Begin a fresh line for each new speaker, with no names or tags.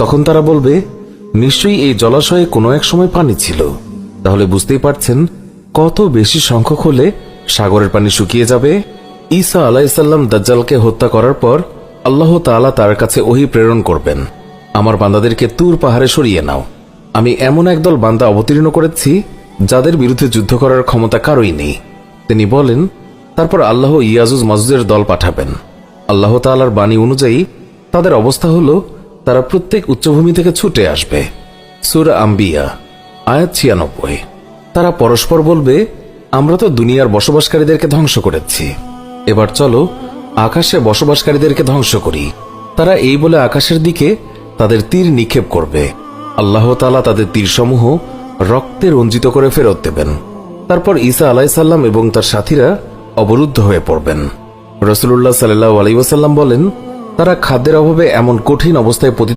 তখন তারা বলবে, নিশ্চয়ই এই জলাশয়ে কোনো এক সময় পানি ছিল। তাহলে বুঝতেই পারছেন কত বেশি সংখ্যক হলে সাগরের পানি শুকিয়ে যাবে। ঈসা আলাইহিসসালাম দাজ্জালকে হত্যা করার পর আল্লাহ তাআলা তার কাছে ওহী প্রেরণ করবেন, আমার বান্দাদেরকে তুর পাহাড়ে সরিয়ে নাও। আমি এমন একদল বান্দা অবতীর্ণ করেছি যাদের বিরুদ্ধে যুদ্ধ করার ক্ষমতা কারোই নেই। তিনি বলেন, তারপর আল্লাহ ইয়াজুজ মাজুজের দল পাঠাবেন। আল্লাহ তাআলার বাণী অনুযায়ী তাদের অবস্থা হলো তারা প্রত্যেক উচ্চভূমি থেকে ছুটে আসবে। সূরা আম্বিয়া আয়াত ৯৬। তারা পরস্পর বলবে, আমরা তো দুনিয়ার বসবাসকারীদেরকে ধ্বংস করেছি, এবার চলো আকাশে বসবাসকারীদেরকে ধ্বংস করি। তারা এই বলে আকাশের দিকে তাদের তীর নিক্ষেপ করবে। আল্লাহ তাআলা তাদের তীরসমূহ রক্তে রঞ্জিত করে ফেরত দেবেন। তারপর ঈসা আলাইহিসসালাম এবং তার সাথীরা অবরুদ্ধ হয়ে পড়বেন। রাসূলুল্লাহ সাল্লাল্লাহু আলাইহি ওয়াসাল্লাম বলেন, তারা খাদ্যের অভাবে এমন কঠিন অবস্থায় পতিত